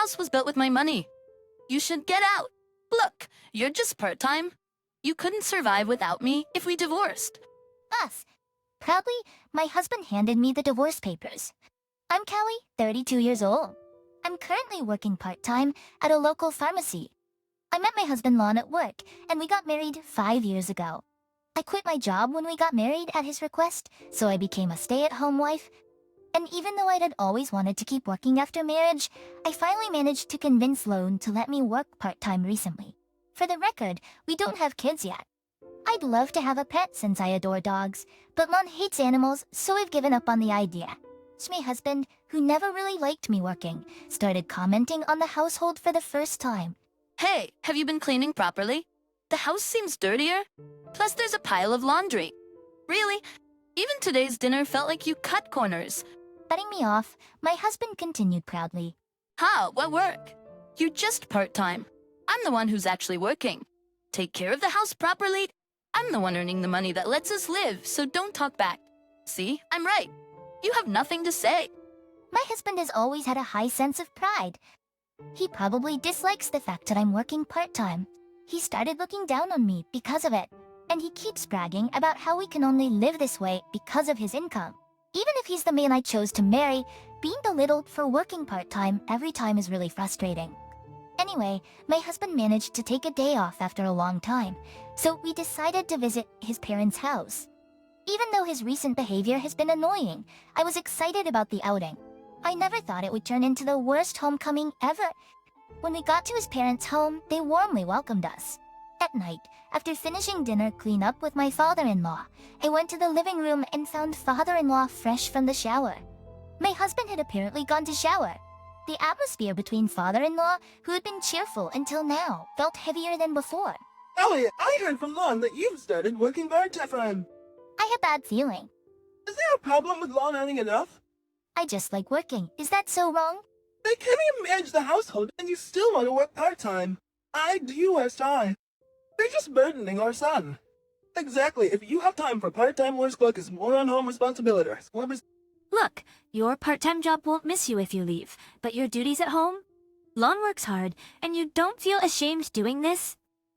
house was built with my money. You should get out. Look, you're just part-time. You couldn't survive without me if we divorced. Us. Proudly, my husband handed me the divorce papers. I'm Callie, 32 years old. I'm currently working part-time at a local pharmacy. I met my husband Lon at work, and we got married 5 years ago. I quit my job when we got married at his request, so I became a stay-at-home wife. And even though I'd always wanted to keep working after marriage, I finally managed to convince Lon to let me work part-time recently. For the record, we don't have kids yet. I'd love to have a pet since I adore dogs, but Lon hates animals, so I've given up on the idea. So my husband, who never really liked me working, started commenting on the household for the first time. Hey, have you been cleaning properly? The house seems dirtier. Plus there's a pile of laundry. Really? Even today's dinner felt like you cut corners. Cutting me off, my husband continued proudly. How? What work? You're just part-time. I'm the one who's actually working. Take care of the house properly. I'm the one earning the money that lets us live, so don't talk back. See, I'm right. You have nothing to say. My husband has always had a high sense of pride. He probably dislikes the fact that I'm working part-time. He started looking down on me because of it, and he keeps bragging about how we can only live this way because of his income. Even if he's the man I chose to marry, being belittled for working part-time every time is really frustrating. Anyway, my husband managed to take a day off after a long time, so we decided to visit his parents' house. Even though his recent behavior has been annoying, I was excited about the outing. I never thought it would turn into the worst homecoming ever. When we got to his parents' home, they warmly welcomed us. At night, after finishing dinner clean-up with my father-in-law, I went to the living room and found father-in-law fresh from the shower. My husband had apparently gone to shower. The atmosphere between father-in-law, who had been cheerful until now, felt heavier than before. Elliot, I heard from Lon that you've started working part-time. I have bad feeling. Is there a problem with Lon earning enough? I just like working. Is that so wrong? Like, can you manage the household and you still want to work part-time? I do as I. They're just burdening our son. Exactly, if you have time for part-time work, focus more on home responsibilities. Look, your part-time job won't miss you if you leave, but your duties at home? Lon works hard, and you don't feel ashamed doing this?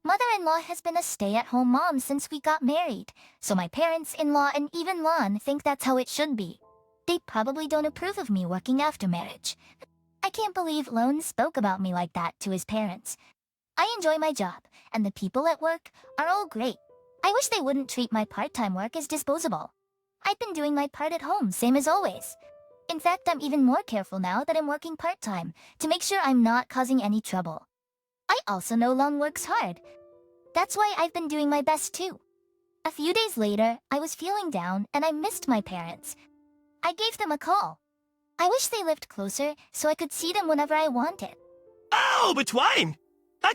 Mother-in-law has been a stay-at-home mom since we got married, so my parents-in-law and even Lon think that's how it should be. They probably don't approve of me working after marriage. I can't believe Lon spoke about me like that to his parents. I enjoy my job, and the people at work are all great. I wish they wouldn't treat my part-time work as disposable. I've been doing my part at home, same as always. In fact, I'm even more careful now that I'm working part-time, to make sure I'm not causing any trouble. I also know Lon works hard. That's why I've been doing my best too. A few days later, I was feeling down and I missed my parents. I gave them a call. I wish they lived closer so I could see them whenever I wanted. Oh, but wine!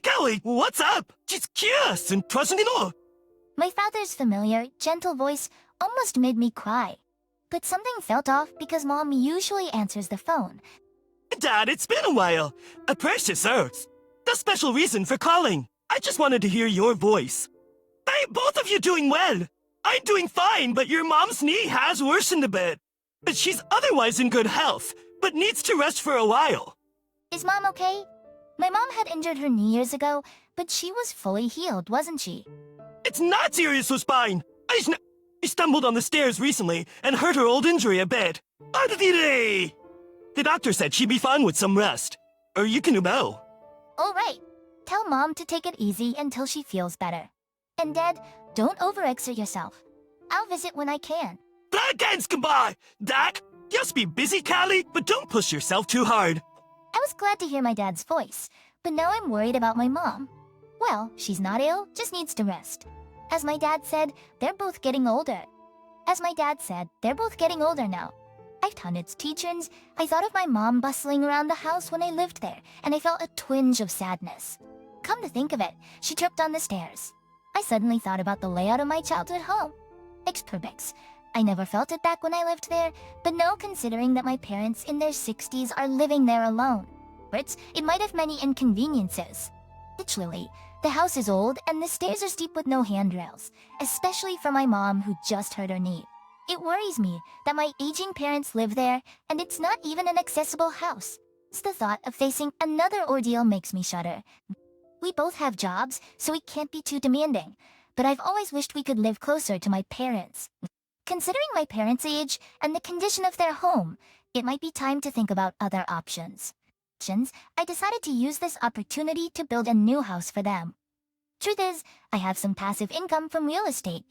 Kelly, what's up? She's curious and trusting all. My father's familiar, gentle voice almost made me cry. But something felt off because Mom usually answers the phone. Dad, it's been a while. A precious earth. The special reason for calling. I just wanted to hear your voice. Hey, both of you doing well. I'm doing fine, but your mom's knee has worsened a bit. But she's otherwise in good health, but needs to rest for a while. Is Mom okay? My mom had injured her knee years ago, but she was fully healed, wasn't she? It's not serious with spine. I stumbled on the stairs recently and hurt her old injury a bit. The doctor said she'd be fine with some rest. Or you can know. All right. Tell Mom to take it easy until she feels better. And Dad, don't overexert yourself. I'll visit when I can. Against goodbye! Dak, just be busy, Callie, but don't push yourself too hard. I was glad to hear my dad's voice, but now I'm worried about my mom. Well, she's not ill, just needs to rest. As my dad said, they're both getting older. Now. I've done its teachings. I thought of my mom bustling around the house when I lived there, and I felt a twinge of sadness. Come to think of it, she tripped on the stairs. I suddenly thought about the layout of my childhood home. Expurbex. I never felt it back when I lived there, but now considering that my parents in their 60s are living there alone, it might have many inconveniences. Literally, the house is old and the stairs are steep with no handrails, especially for my mom who just hurt her knee. It worries me that my aging parents live there and it's not even an accessible house. The thought of facing another ordeal makes me shudder. We both have jobs, so we can't be too demanding, but I've always wished we could live closer to my parents. Considering my parents' age and the condition of their home, it might be time to think about other options. I decided to use this opportunity to build a new house for them. Truth is, I have some passive income from real estate.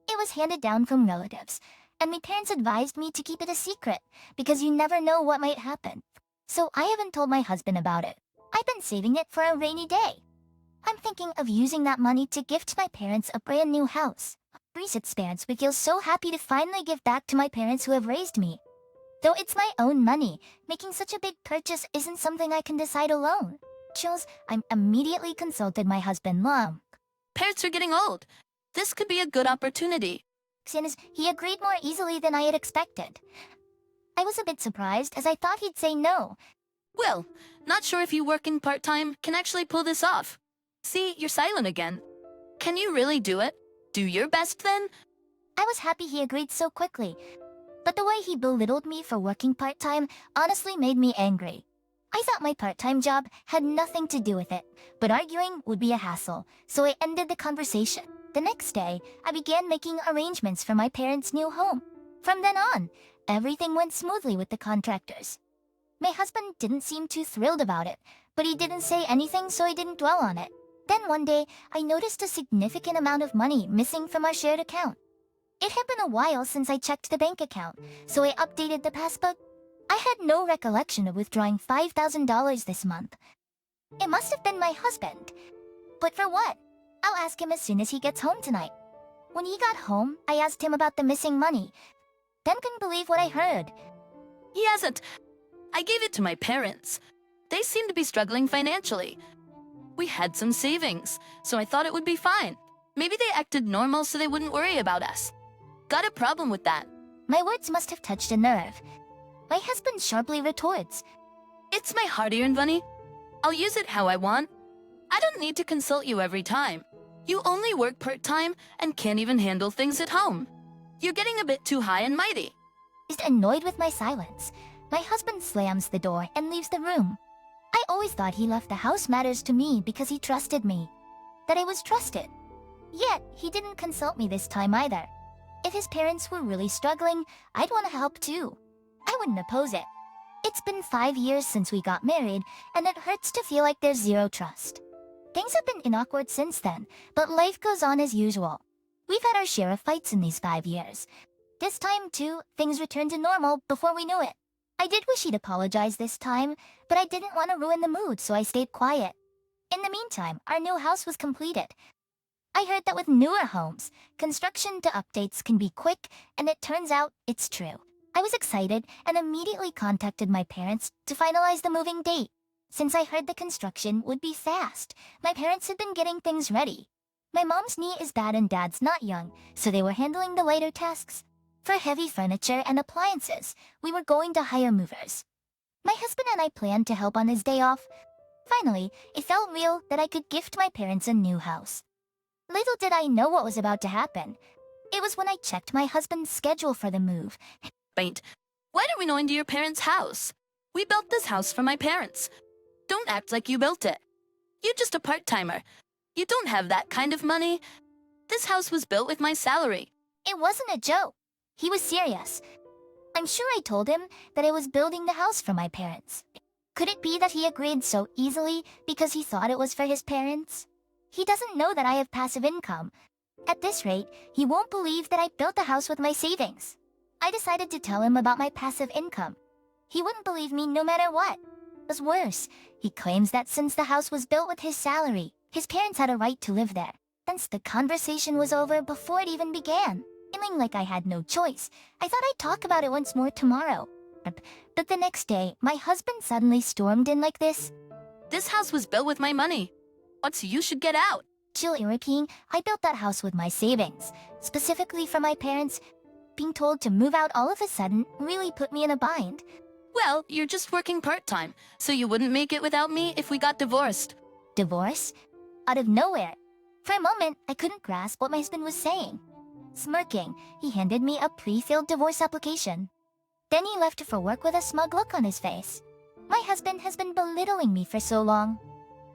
It was handed down from relatives, and my parents advised me to keep it a secret because you never know what might happen. So I haven't told my husband about it. I've been saving it for a rainy day. I'm thinking of using that money to gift my parents a brand new house. Reset's parents would feel so happy to finally give back to my parents who have raised me. Though it's my own money, making such a big purchase isn't something I can decide alone. I immediately consulted my husband Lam. Parents are getting old. This could be a good opportunity. Since he agreed more easily than I had expected. I was a bit surprised as I thought he'd say no. Well, not sure if you working part-time can actually pull this off. See, you're silent again. Can you really do it? Do your best then? I was happy he agreed so quickly, but the way he belittled me for working part-time honestly made me angry. I thought my part-time job had nothing to do with it, but arguing would be a hassle, so I ended the conversation. The next day, I began making arrangements for my parents' new home. From then on, everything went smoothly with the contractors. My husband didn't seem too thrilled about it, but he didn't say anything, so I didn't dwell on it. Then one day, I noticed a significant amount of money missing from our shared account. It had been a while since I checked the bank account, so I updated the passbook. I had no recollection of withdrawing $5,000 this month. It must have been my husband. But for what? I'll ask him as soon as he gets home tonight. When he got home, I asked him about the missing money. Then couldn't believe what I heard. He hasn't. I gave it to my parents. They seem to be struggling financially. We had some savings, so I thought it would be fine. Maybe they acted normal so they wouldn't worry about us. Got a problem with that. My words must have touched a nerve. My husband sharply retorts. It's my hard-earned money. I'll use it how I want. I don't need to consult you every time. You only work part-time and can't even handle things at home. You're getting a bit too high and mighty. He's annoyed with my silence. My husband slams the door and leaves the room. I always thought he left the house matters to me because he trusted me. That I was trusted. Yet, he didn't consult me this time either. If his parents were really struggling, I'd want to help too. I wouldn't oppose it. It's been 5 years since we got married, and it hurts to feel like there's zero trust. Things have been awkward since then, but life goes on as usual. We've had our share of fights in these 5 years. This time, too, things returned to normal before we knew it. I did wish he'd apologize this time, but I didn't want to ruin the mood, so I stayed quiet. In the meantime, our new house was completed. I heard that with newer homes, construction to updates can be quick, and it turns out it's true. I was excited and immediately contacted my parents to finalize the moving date. Since I heard the construction would be fast, my parents had been getting things ready. My mom's knee is bad and dad's not young, so they were handling the lighter tasks. For heavy furniture and appliances, we were going to hire movers. My husband and I planned to help on his day off. Finally, it felt real that I could gift my parents a new house. Little did I know what was about to happen. It was when I checked my husband's schedule for the move. Wait, why don't we go into your parents' house? We built this house for my parents. Don't act like you built it. You're just a part-timer. You don't have that kind of money. This house was built with my salary. It wasn't a joke. He was serious. I'm sure I told him that I was building the house for my parents. Could it be that he agreed so easily because he thought it was for his parents? He doesn't know that I have passive income. At this rate, he won't believe that I built the house with my savings. I decided to tell him about my passive income. He wouldn't believe me no matter what. What's worse, he claims that since the house was built with his salary, his parents had a right to live there. Hence, the conversation was over before it even began. Feeling like I had no choice, I thought I'd talk about it once more tomorrow. But the next day, my husband suddenly stormed in like this. This house was built with my money. What's you should get out. Chill, European, I built that house with my savings. Specifically for my parents. Being told to move out all of a sudden really put me in a bind. Well, you're just working part-time, so you wouldn't make it without me if we got divorced. Divorce? Out of nowhere. For a moment, I couldn't grasp what my husband was saying. Smirking, he handed me a pre-filled divorce application. Then he left for work with a smug look on his face. My husband has been belittling me for so long.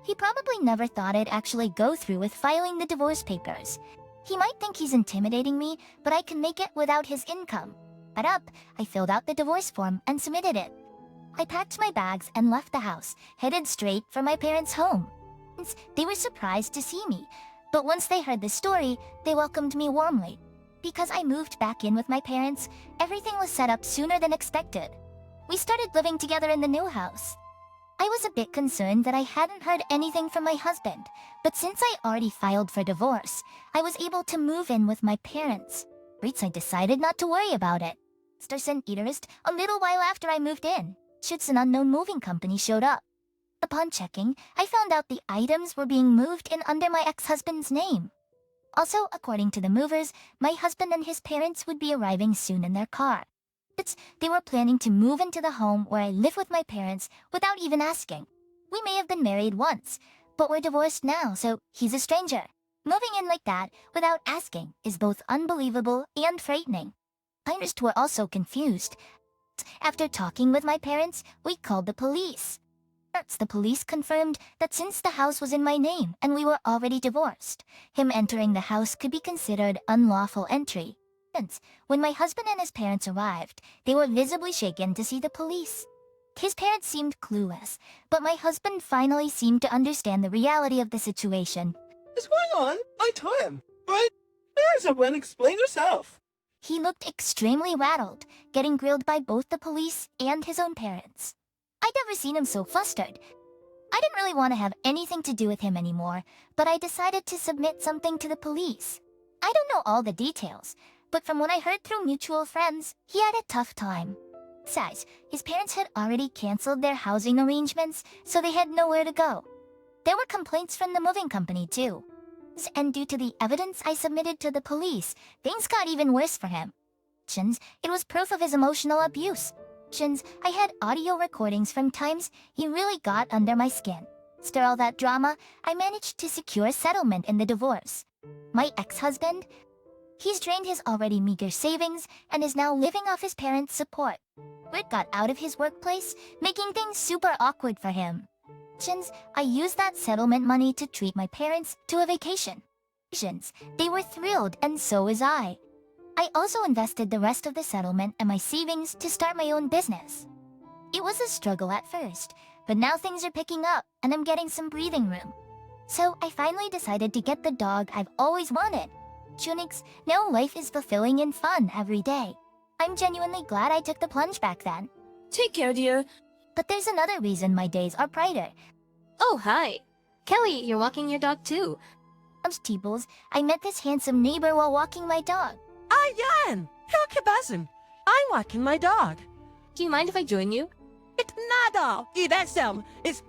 He probably never thought I'd actually go through with filing the divorce papers. He might think he's intimidating me, but I can make it without his income. Fed up, I filled out the divorce form and submitted it. I packed my bags and left the house, headed straight for my parents' home. They were surprised to see me, but once they heard the story, they welcomed me warmly. Because I moved back in with my parents, everything was set up sooner than expected. We started living together in the new house. I was a bit concerned that I hadn't heard anything from my husband, but since I already filed for divorce, I was able to move in with my parents. I decided not to worry about it. A little while after I moved in, an unknown moving company showed up. Upon checking, I found out the items were being moved in under my ex-husband's name. Also, according to the movers, my husband and his parents would be arriving soon in their car. They were planning to move into the home where I live with my parents without even asking. We may have been married once, but we're divorced now, so he's a stranger. Moving in like that without asking is both unbelievable and frightening. I were also confused. After talking with my parents, we called the police. The police confirmed that since the house was in my name and we were already divorced, him entering the house could be considered unlawful entry. When my husband and his parents arrived, they were visibly shaken to see the police. His parents seemed clueless, but my husband finally seemed to understand the reality of the situation. What's going on? I told him, right? There's a Ren, explain yourself. He looked extremely rattled, getting grilled by both the police and his own parents. I'd never seen him so flustered. I didn't really want to have anything to do with him anymore, but I decided to submit something to the police. I don't know all the details, but from what I heard through mutual friends, he had a tough time. Besides, his parents had already canceled their housing arrangements, so they had nowhere to go. There were complaints from the moving company too. And due to the evidence I submitted to the police, things got even worse for him. It was proof of his emotional abuse. I had audio recordings from times he really got under my skin. After all that drama, I managed to secure settlement in the divorce. My ex-husband, he's drained his already meager savings and is now living off his parents' support. Rick got out of his workplace, making things super awkward for him. I used that settlement money to treat my parents to a vacation. They were thrilled, and so was I. I also invested the rest of the settlement and my savings to start my own business. It was a struggle at first, but now things are picking up and I'm getting some breathing room. So I finally decided to get the dog I've always wanted. Now life is fulfilling and fun every day. I'm genuinely glad I took the plunge back then. Take care, dear. But there's another reason my days are brighter. Oh, hi. Kelly, you're walking your dog too. Teebles, I met this handsome neighbor while walking my dog. Ayan! Kakabasan! I'm walking my dog. Do you mind if I join you? It's nada! It's